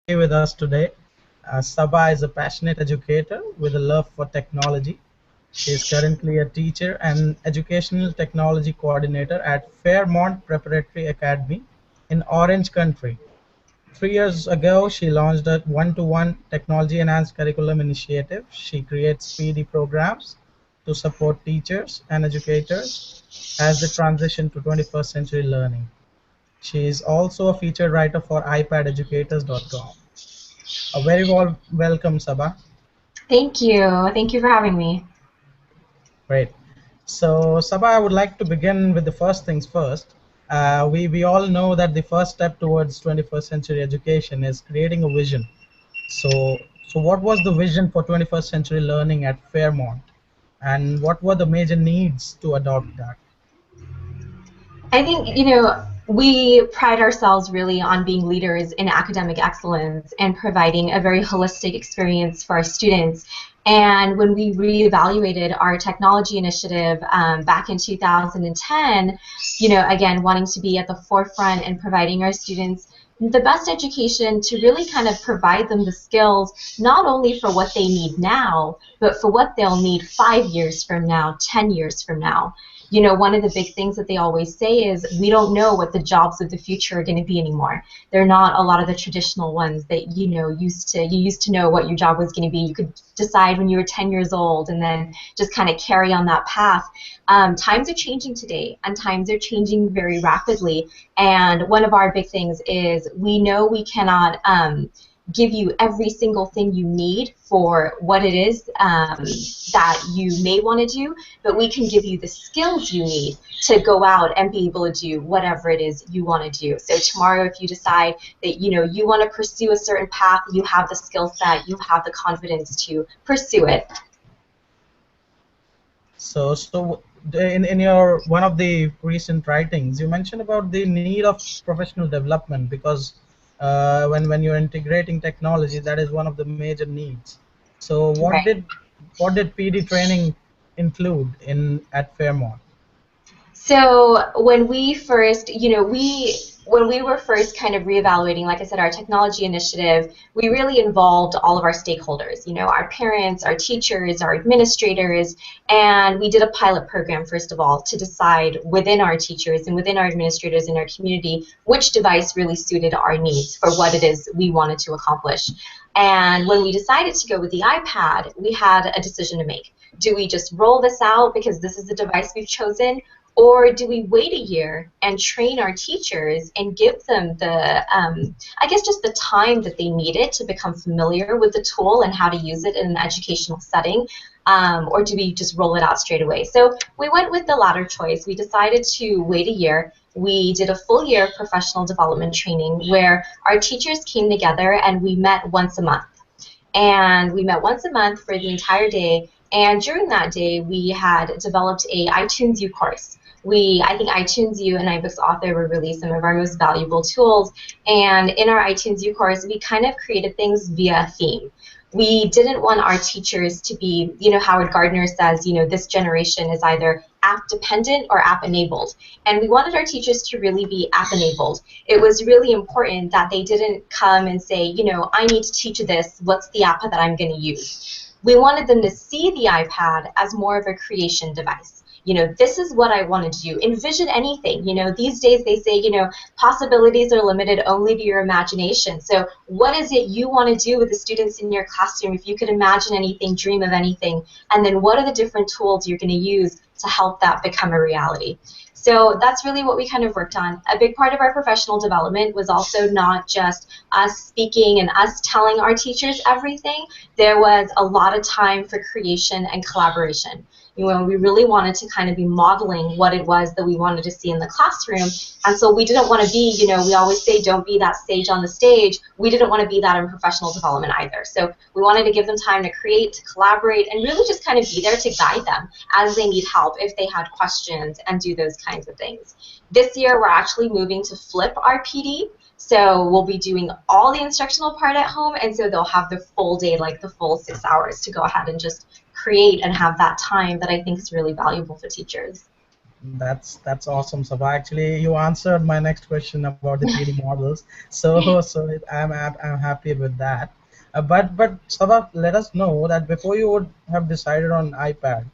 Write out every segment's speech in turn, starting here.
with us today. Sabba is a passionate educator with a love for technology. She is currently a teacher and educational technology coordinator at Fairmont Preparatory Academy in Orange Country. 3 years ago, she launched a one-to-one technology enhanced curriculum initiative. She creates PD programs to support teachers and educators as they transition to 21st century learning. She is also a featured writer for iPadeducators.com. A very warm welcome, Sabah. Thank you. Thank you for having me. Great. So, Sabah, I would like to begin with the first things first. We all know that the first step towards 21st century education is creating a vision. So what was the vision for 21st century learning at Fairmont, and what were the major needs to adopt that? I think, we pride ourselves really on being leaders in academic excellence and providing a very holistic experience for our students. And when we reevaluated our technology initiative back in 2010, again, wanting to be at the forefront and providing our students the best education to really kind of provide them the skills not only for what they need now, but for what they'll need 5 years from now, 10 years from now. One of the big things that they always say is we don't know what the jobs of the future are going to be anymore. They're not a lot of the traditional ones that you used to know what your job was going to be. You could decide when you were 10 years old and then just kind of carry on that path. Times are changing today, and times are changing very rapidly. And one of our big things is we know we cannot give you every single thing you need for what it is that you may want to do, but we can give you the skills you need to go out and be able to do whatever it is you want to do. So tomorrow, if you decide that you want to pursue a certain path, you have the skill set, you have the confidence to pursue it. So in your one of the recent writings, you mentioned about the need of professional development because when you're integrating technology, that is one of the major needs. So Right. what did PD training include in at Fairmont? So when we first, when we were first kind of reevaluating, like I said, our technology initiative, we really involved all of our stakeholders, our parents, our teachers, our administrators, and we did a pilot program, first of all, to decide within our teachers and within our administrators in our community which device really suited our needs for what it is we wanted to accomplish. And when we decided to go with the iPad, we had a decision to make. Do we just roll this out because this is the device we've chosen? Or do we wait a year and train our teachers and give them the, I guess, just the time that they needed to become familiar with the tool and how to use it in an educational setting? Or do we just roll it out straight away? So we went with the latter choice. We decided to wait a year. We did a full year of professional development training where our teachers came together and we met once a month. And we met once a month for the entire day. And during that day, we had developed a iTunes U course. I think iTunes U and iBooks Author were really some of our most valuable tools. And in our iTunes U course, we kind of created things via theme. We didn't want our teachers to be, Howard Gardner says, this generation is either app dependent or app enabled. And we wanted our teachers to really be app enabled. It was really important that they didn't come and say, I need to teach this. What's the app that I'm going to use? We wanted them to see the iPad as more of a creation device. This is what I want to do. Envision anything. These days they say, possibilities are limited only to your imagination. So what is it you want to do with the students in your classroom? If you could imagine anything, dream of anything, and then what are the different tools you're going to use to help that become a reality? So that's really what we kind of worked on. A big part of our professional development was also not just us speaking and us telling our teachers everything. There was a lot of time for creation and collaboration. We really wanted to kind of be modeling what it was that we wanted to see in the classroom. And so we didn't want to be, we always say don't be that sage on the stage. We didn't want to be that in professional development either. So we wanted to give them time to create, to collaborate, and really just kind of be there to guide them as they need help, if they had questions, and do those kinds of things. This year we're actually moving to flip our PD. So we'll be doing all the instructional part at home, and so they'll have the full day, like the full 6 hours to go ahead and just create and have that time that I think is really valuable for teachers. That's awesome, Sabha. Actually, you answered my next question about the 3D models. I'm happy with that. But Sabha, let us know that before you would have decided on iPad,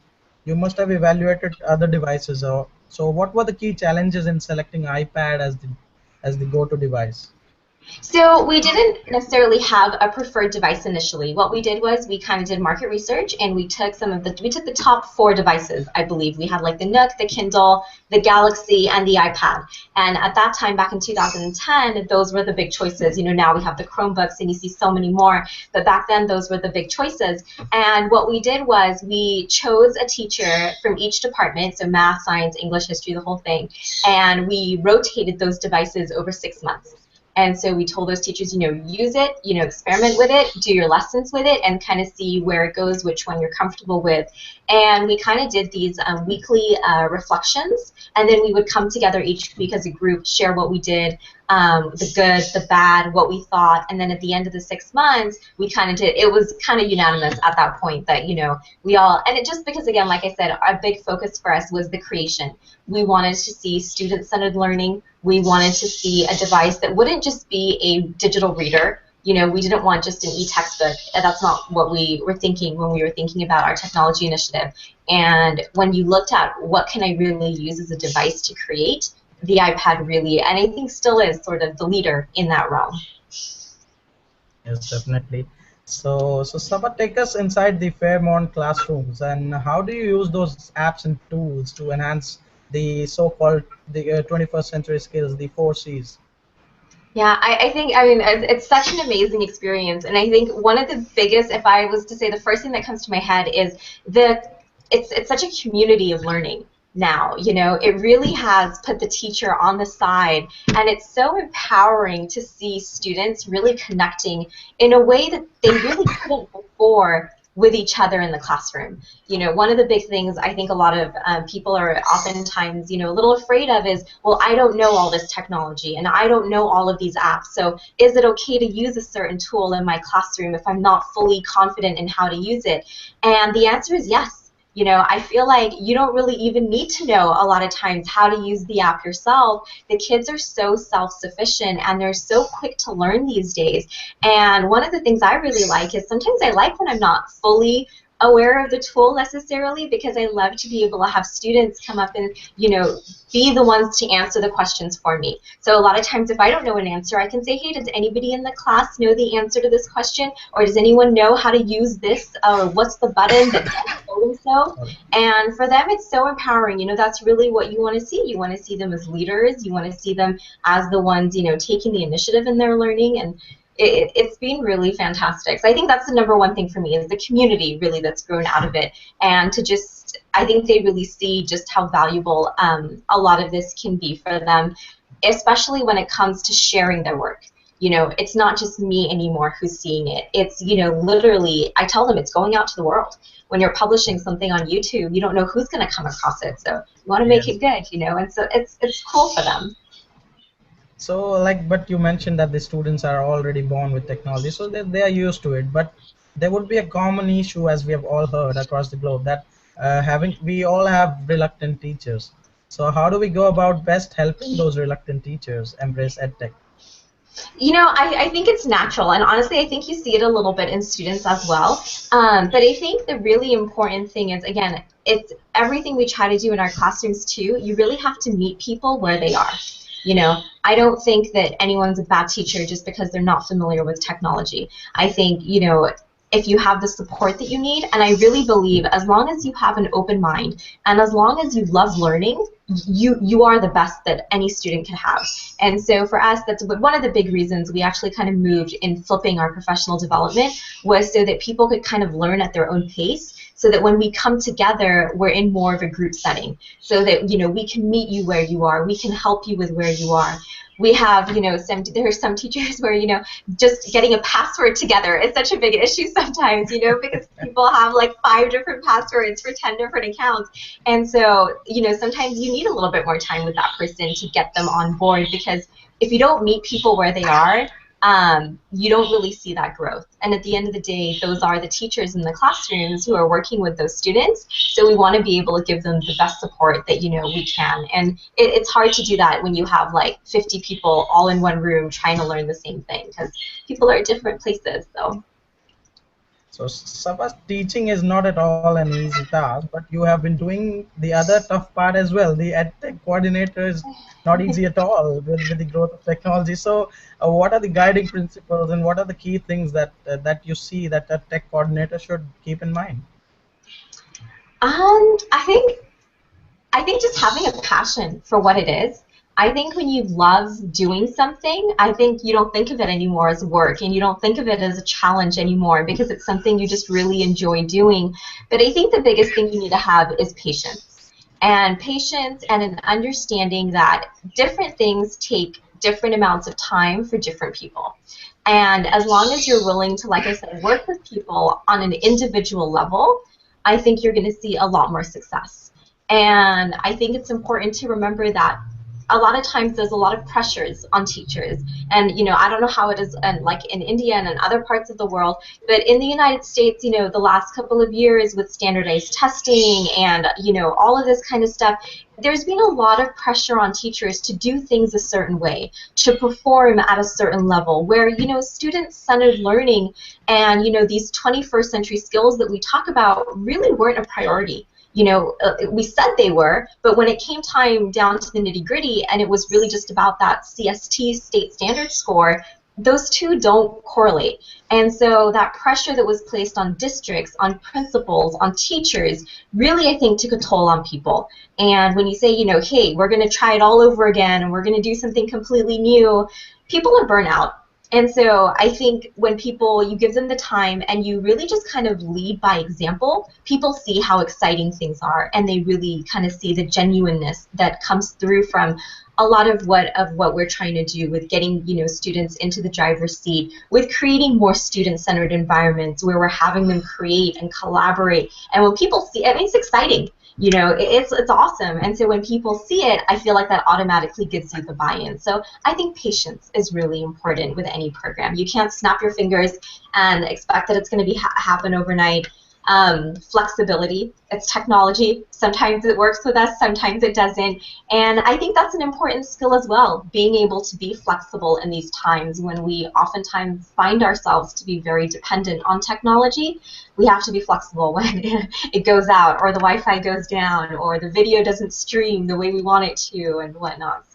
you must have evaluated other devices. So what were the key challenges in selecting iPad as the go-to device? So we didn't necessarily have a preferred device initially. What we did was we kind of did market research and we took the top four devices, I believe. We had like the Nook, the Kindle, the Galaxy, and the iPad. And at that time, back in 2010, those were the big choices. You know, now we have the Chromebooks and you see so many more, but back then those were the big choices. And what we did was we chose a teacher from each department, so math, science, English, history, the whole thing, and we rotated those devices over 6 months. And so we told those teachers, you know, use it, you know, experiment with it, do your lessons with it, and kind of see where it goes, which one you're comfortable with. And we kind of did these weekly reflections, and then we would come together each week as a group, share what we did, the good, the bad, what we thought, and then at the end of the 6 months, we kind of did, it was kind of unanimous at that point that, you know, we all, and it just because, again, like I said, our big focus for us was the creation. We wanted to see student-centered learning. We wanted to see a device that wouldn't just be a digital reader. You know, we didn't want just an e-textbook. That's not what we were thinking when we were thinking about our technology initiative. And when you looked at what can I really use as a device to create, the iPad really, and I think still is sort of the leader in that realm. Yes, definitely. So Sabha, take us inside the Fairmont classrooms, and how do you use those apps and tools to enhance the so-called the 21st century skills, the 4 Cs? Yeah, I think, I mean, it's such an amazing experience. And I think one of the biggest, if I was to say the first thing that comes to my head is that it's such a community of learning now. You know, it really has put the teacher on the side. And it's so empowering to see students really connecting in a way that they really couldn't before with each other in the classroom. You know, one of the big things I think a lot of people are oftentimes, you know, a little afraid of is, well, I don't know all this technology and I don't know all of these apps. So is it okay to use a certain tool in my classroom if I'm not fully confident in how to use it? And the answer is yes. You know, I feel like you don't really even need to know a lot of times how to use the app yourself. The kids are so self-sufficient and they're so quick to learn these days. And one of the things I really like is sometimes I like when I'm not fully aware of the tool necessarily, because I love to be able to have students come up and, you know, be the ones to answer the questions for me. So a lot of times if I don't know an answer, I can say, hey, does anybody in the class know the answer to this question? Or does anyone know how to use this? Or what's the button that does so? And for them, it's so empowering. You know, that's really what you want to see. You want to see them as leaders. You want to see them as the ones, you know, taking the initiative in their learning. And it's been really fantastic. So I think that's the number one thing for me is the community really that's grown out of it, and to just, I think they really see just how valuable a lot of this can be for them, especially when it comes to sharing their work. You know, it's not just me anymore who's seeing it. It's, you know, literally, I tell them it's going out to the world. When you're publishing something on YouTube, you don't know who's going to come across it. So you want to make Yes. it good, you know, and so it's cool for them. So, like, but you mentioned that the students are already born with technology, so they are used to it. But there would be a common issue, as we have all heard across the globe, that we all have reluctant teachers. So, how do we go about best helping those reluctant teachers embrace EdTech? You know, I think it's natural, and honestly, I think you see it a little bit in students as well. But I think the really important thing is, again, it's everything we try to do in our classrooms too. You really have to meet people where they are. You know, I don't think that anyone's a bad teacher just because they're not familiar with technology. I think, you know, if you have the support that you need, and I really believe as long as you have an open mind and as long as you love learning, you are the best that any student can have. And so for us, that's one of the big reasons we actually kind of moved in flipping our professional development, was so that people could kind of learn at their own pace, so that when we come together, we're in more of a group setting, so that, you know, we can meet you where you are, we can help you with where you are. We have, you know, there are some teachers where, you know, just getting a password together is such a big issue sometimes, you know, because people have like 5 different passwords for 10 different accounts. And so, you know, sometimes you need a little bit more time with that person to get them on board, because if you don't meet people where they are, you don't really see that growth. And at the end of the day, those are the teachers in the classrooms who are working with those students. So we want to be able to give them the best support that we can. And it's hard to do that when you have like 50 people all in one room trying to learn the same thing, because people are at different places. So Sabba's teaching is not at all an easy task, but you have been doing the other tough part as well. The EdTech coordinator is not easy at all with the growth of technology. So what are the guiding principles and what are the key things that you see that a tech coordinator should keep in mind? I think just having a passion for what it is. I think when you love doing something, I think you don't think of it anymore as work, and you don't think of it as a challenge anymore, because it's something you just really enjoy doing. But I think the biggest thing you need to have is patience. And patience and an understanding that different things take different amounts of time for different people. And as long as you're willing to, like I said, work with people on an individual level, I think you're going to see a lot more success. And I think it's important to remember that a lot of times there's a lot of pressures on teachers. And, I don't know how it is like in India and in other parts of the world, but in the United States, the last couple of years with standardized testing and, all of this kind of stuff, there's been a lot of pressure on teachers to do things a certain way, to perform at a certain level, where, student-centered learning and, these 21st century skills that we talk about really weren't a priority. We said they were, but when it came time down to the nitty-gritty and it was really just about that CST state standard score, those two don't correlate. And so that pressure that was placed on districts, on principals, on teachers, really, I think, took a toll on people. And when you say, hey, we're going to try it all over again and we're going to do something completely new, people are burnt out. And so I think when you give them the time and you really just kind of lead by example, people see how exciting things are, and they really kind of see the genuineness that comes through from a lot of what we're trying to do with getting students into the driver's seat, with creating more student-centered environments where we're having them create and collaborate. And when people see it, it's exciting. It's awesome. And so when people see it, I feel like that automatically gives you the buy-in. So I think patience is really important with any program. You can't snap your fingers and expect that it's going to happen overnight. Flexibility, it's technology. Sometimes it works with us, sometimes it doesn't. And I think that's an important skill as well, being able to be flexible in these times when we oftentimes find ourselves to be very dependent on technology. We have to be flexible when it goes out, or the Wi-Fi goes down, or the video doesn't stream the way we want it to, and whatnot.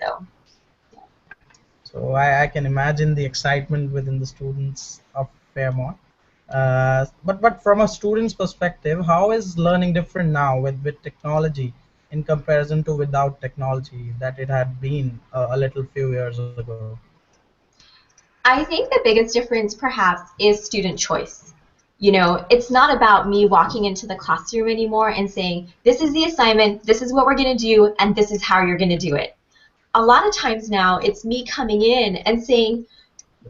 So I can imagine the excitement within the students of Fairmont. But from a student's perspective, how is learning different now with technology in comparison to without technology that it had been a little few years ago? I think the biggest difference perhaps is student choice. It's not about me walking into the classroom anymore and saying, this is the assignment, this is what we're going to do, and this is how you're going to do it. A lot of times now, it's me coming in and saying,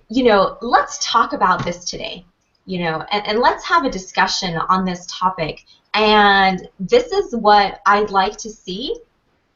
let's talk about this today, and let's have a discussion on this topic. And this is what I'd like to see.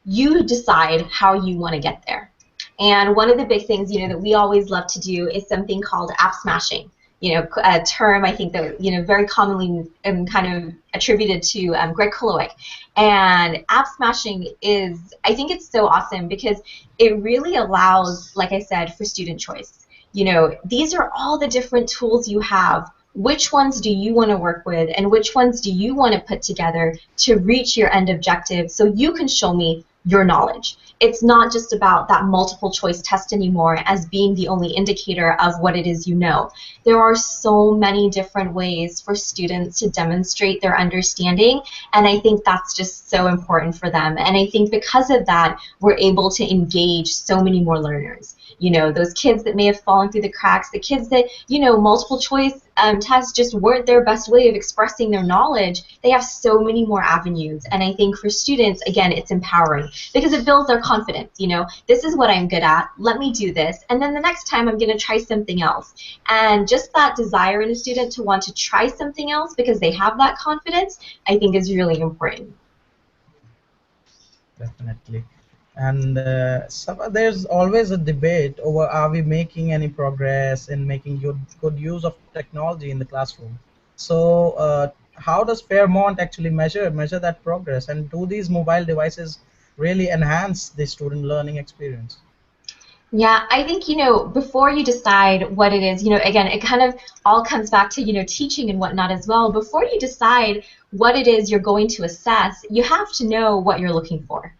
You decide how you want to get there. And one of the big things, that we always love to do is something called app smashing. A term I think that, very commonly kind of attributed to Greg Kulowick. And app smashing I think it's so awesome because it really allows, like I said, for student choice. These are all the different tools you have. Which ones do you want to work with, and which ones do you want to put together to reach your end objective so you can show me your knowledge? It's not just about that multiple choice test anymore as being the only indicator of what it is you know. There are so many different ways for students to demonstrate their understanding, and I think that's just so important for them. And I think because of that, we're able to engage so many more learners. Those kids that may have fallen through the cracks, the kids that, multiple choice tests just weren't their best way of expressing their knowledge, they have so many more avenues. And I think for students, again, it's empowering because it builds their confidence. This is what I'm good at, let me do this, and then the next time I'm going to try something else. And just that desire in a student to want to try something else because they have that confidence, I think is really important. Definitely. And so there's always a debate over, are we making any progress in making good use of technology in the classroom? So how does Fairmont actually measure that progress? And do these mobile devices really enhance the student learning experience? Yeah, I think, before you decide what it is, again, it kind of all comes back to, teaching and whatnot as well. Before you decide what it is you're going to assess, you have to know what you're looking for.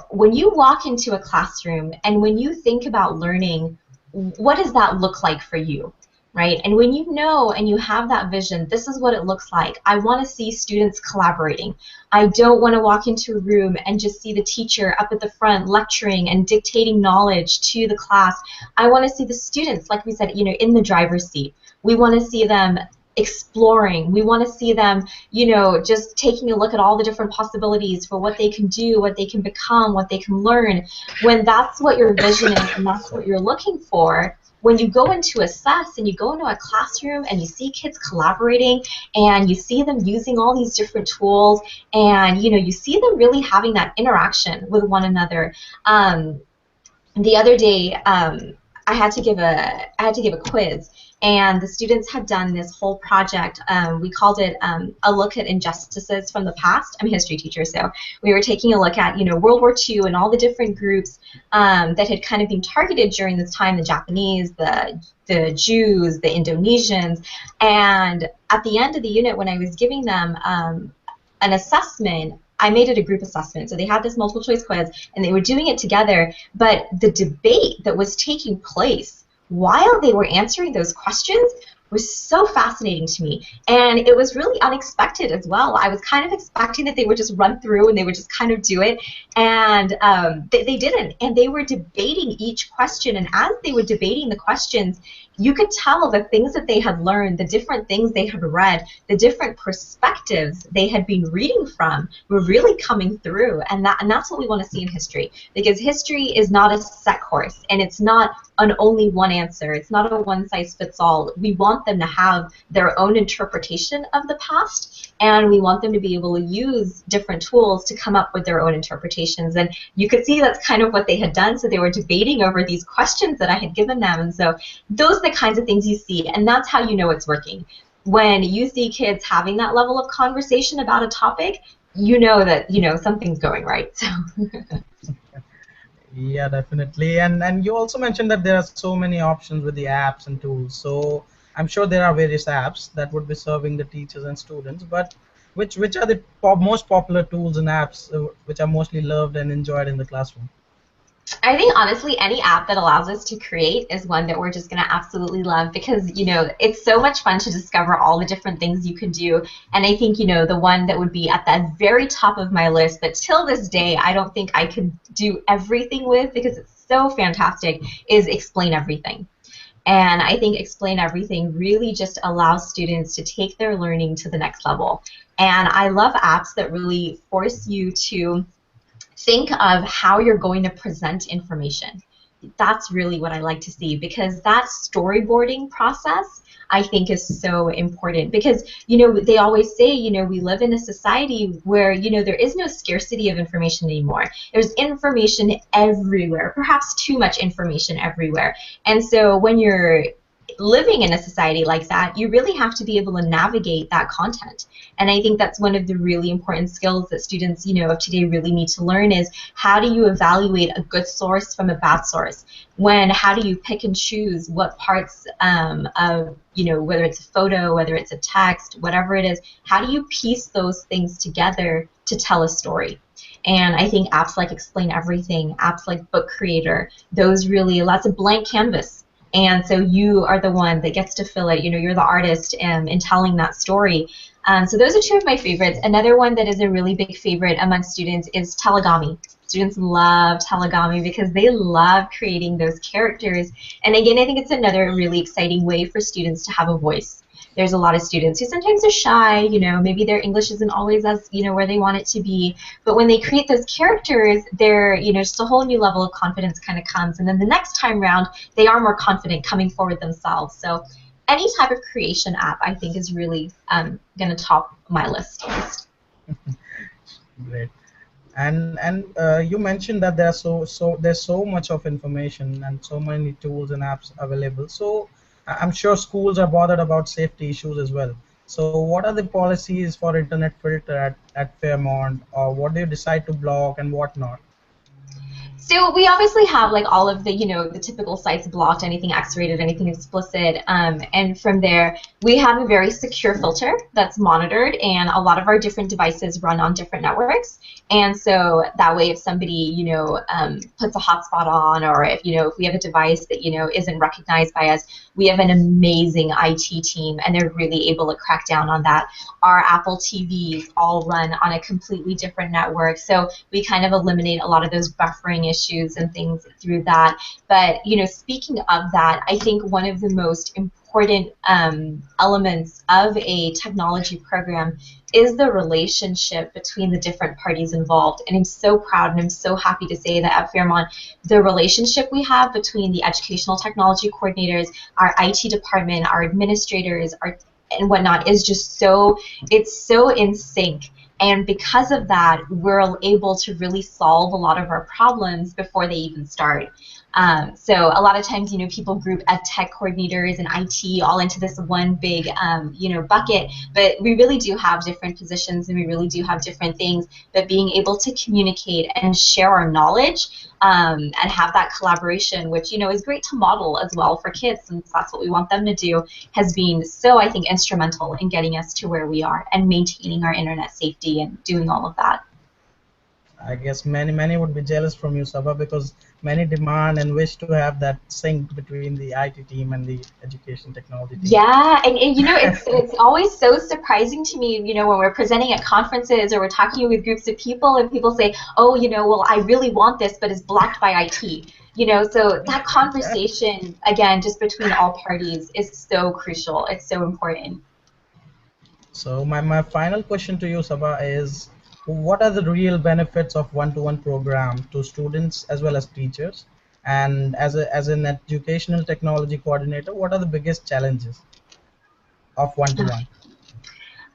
When you walk into a classroom and when you think about learning, what does that look like for you? Right? And when you know and you have that vision, this is what it looks like. I want to see students collaborating. I don't want to walk into a room and just see the teacher up at the front lecturing and dictating knowledge to the class. I want to see the students, like we said, in the driver's seat. We want to see them exploring. We want to see them, just taking a look at all the different possibilities for what they can do, what they can become, what they can learn. When that's what your vision is and that's what you're looking for, when you go into assess and you go into a classroom and you see kids collaborating and you see them using all these different tools and you see them really having that interaction with one another. The other day, I had to give a quiz, and the students had done this whole project. We called it a look at injustices from the past. I'm a history teacher, so we were taking a look at World War II and all the different groups that had kind of been targeted during this time: the Japanese, the Jews, the Indonesians. And at the end of the unit, when I was giving them an assessment, I made it a group assessment. So they had this multiple choice quiz and they were doing it together, but the debate that was taking place while they were answering those questions was so fascinating to me. And it was really unexpected as well. I was kind of expecting that they would just run through and they would just kind of do it. And they didn't. And they were debating each question. And as they were debating the questions, you could tell the things that they had learned, the different things they had read, the different perspectives they had been reading from were really coming through. And that's what we want to see in history, because history is not a set course and it's not an only one answer. It's not a one size fits all. We want them to have their own interpretation of the past, and we want them to be able to use different tools to come up with their own interpretations. And you could see that's kind of what they had done. So they were debating over these questions that I had given them. And so those are the kinds of things you see, and that's how you know it's working. When you see kids having that level of conversation about a topic, you know that something's going right. So Yeah, definitely. And you also mentioned that there are so many options with the apps and tools. So I'm sure there are various apps that would be serving the teachers and students, but which are the most popular tools and apps which are mostly loved and enjoyed in the classroom? I think honestly any app that allows us to create is one that we're just going to absolutely love, because it's so much fun to discover all the different things you can do. And I think the one that would be at the very top of my list that till this day I don't think I could do everything with, because it's so fantastic, is Explain Everything. And I think Explain Everything really just allows students to take their learning to the next level. And I love apps that really force you to think of how you're going to present information. That's really what I like to see, because that storyboarding process I think is so important, because they always say we live in a society where there is no scarcity of information anymore. There's information everywhere, perhaps too much information everywhere. And so when you're living in a society like that, you really have to be able to navigate that content. And I think that's one of the really important skills that students of today really need to learn, is how do you evaluate a good source from a bad source? How do you pick and choose what parts of whether it's a photo, whether it's a text, whatever it is, how do you piece those things together to tell a story? And I think apps like Explain Everything, apps like Book Creator, those really, that's a blank canvas. And so you are the one that gets to fill it. You're the artist in telling that story. So those are two of my favorites. Another one that is a really big favorite among students is Telegami. Students love Telegami because they love creating those characters. And again, I think it's another really exciting way for students to have a voice. There's a lot of students who sometimes are shy, maybe their English isn't always as, where they want it to be. But when they create those characters, they're, just a whole new level of confidence kind of comes. And then the next time round, they are more confident coming forward themselves. So any type of creation app, I think, is really going to top my list. Great. And you mentioned that there's so much of information and so many tools and apps available. So I'm sure schools are bothered about safety issues as well. So what are the policies for internet filter at Fairmont, or what do you decide to block and what not? So we obviously have like all of the, the typical sites blocked, anything X-rated, anything explicit, and from there we have a very secure filter that's monitored, and a lot of our different devices run on different networks, and so that way if somebody, puts a hotspot on, or if we have a device that isn't recognized by us, we have an amazing IT team, and they're really able to crack down on that. Our Apple TVs all run on a completely different network, so we kind of eliminate a lot of those buffering issues and things through that. But speaking of that, I think one of the most important elements of a technology program is the relationship between the different parties involved. And I'm so proud and I'm so happy to say that at Fairmont, the relationship we have between the educational technology coordinators, our IT department, our administrators, and whatnot is just it's so in sync. And because of that, we're able to really solve a lot of our problems before they even start. So a lot of times, people group EdTech coordinators and IT all into this one big, bucket. But we really do have different positions, and we really do have different things. But being able to communicate and share our knowledge, and have that collaboration, which is great to model as well for kids, since that's what we want them to do, has been so, I think, instrumental in getting us to where we are and maintaining our internet safety and doing all of that. I guess many would be jealous from you, Sabha, because many demand and wish to have that sync between the IT team and the education technology team. Yeah, and it's always so surprising to me, when we're presenting at conferences or we're talking with groups of people and people say, oh, well, I really want this, but it's blocked by IT. So that conversation, again, just between all parties is so crucial. It's so important. So my final question to you, Sabha, is what are the real benefits of one-to-one program to students as well as teachers? And as an educational technology coordinator, what are the biggest challenges of one-to-one?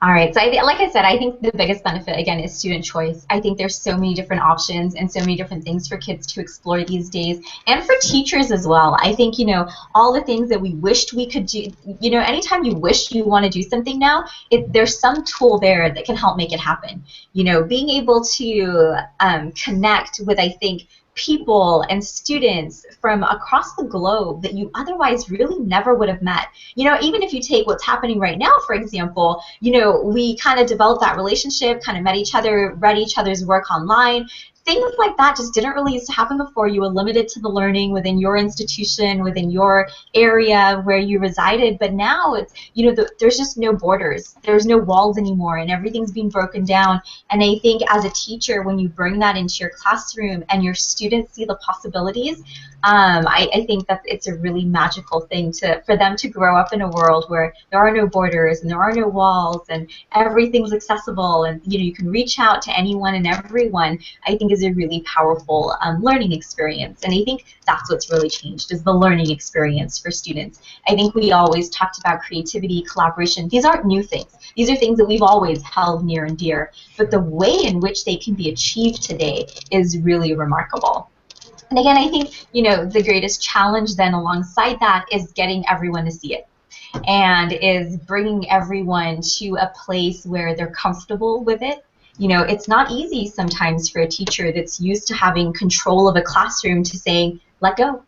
All right, so like I said, I think the biggest benefit, again, is student choice. I think there's so many different options and so many different things for kids to explore these days, and for teachers as well. I think, all the things that we wished we could do, anytime you wish you want to do something now, there's some tool there that can help make it happen. Being able to connect with, I think, people and students from across the globe that you otherwise really never would have met. Even if you take what's happening right now, for example, we kind of developed that relationship, kind of met each other, read each other's work online. Things like that just didn't really used to happen before. You were limited to the learning within your institution, within your area where you resided. But now it's, there's just no borders. There's no walls anymore, and everything's being broken down. And I think as a teacher, when you bring that into your classroom and your students see the possibilities, I think that it's a really magical thing for them to grow up in a world where there are no borders and there are no walls and everything's accessible, and you can reach out to anyone and everyone. I think is a really powerful learning experience, and I think that's what's really changed, is the learning experience for students. I think we always talked about creativity, collaboration. These aren't new things. These are things that we've always held near and dear, but the way in which they can be achieved today is really remarkable. And again, I think, the greatest challenge then alongside that is getting everyone to see it, and is bringing everyone to a place where they're comfortable with it. It's not easy sometimes for a teacher that's used to having control of a classroom to say, let go,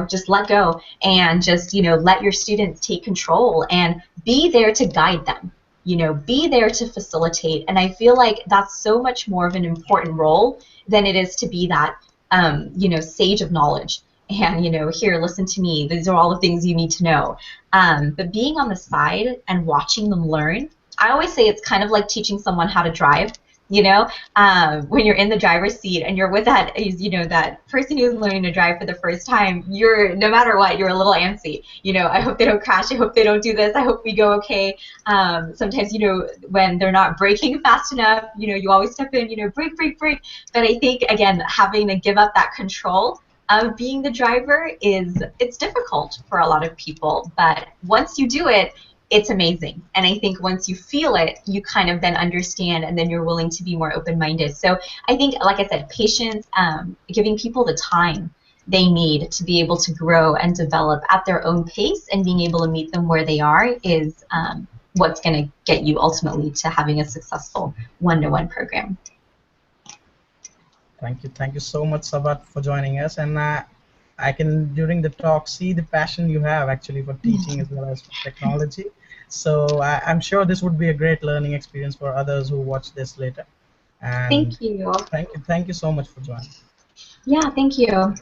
just let go, and just, let your students take control and be there to guide them, be there to facilitate. And I feel like that's so much more of an important role than it is to be that, sage of knowledge. And, here, listen to me. These are all the things you need to know. But being on the side and watching them learn, I always say it's kind of like teaching someone how to drive. When you're in the driver's seat and you're with that, that person who's learning to drive for the first time, no matter what, you're a little antsy. I hope they don't crash. I hope they don't do this. I hope we go okay. Sometimes, when they're not braking fast enough, you always step in, brake, brake, brake. But I think, again, having to give up that control of being the driver it's difficult for a lot of people. But once you do it, it's amazing. And I think once you feel it, you kind of then understand, and then you're willing to be more open-minded. So I think, like I said, patience, giving people the time they need to be able to grow and develop at their own pace, and being able to meet them where they are is what's going to get you ultimately to having a successful one-to-one program. Thank you so much, Sabat, for joining us. And I can, during the talk, see the passion you have actually for teaching as well as for technology. So I'm sure this would be a great learning experience for others who watch this later. And Thank you. thank you so much for joining. Yeah, thank you.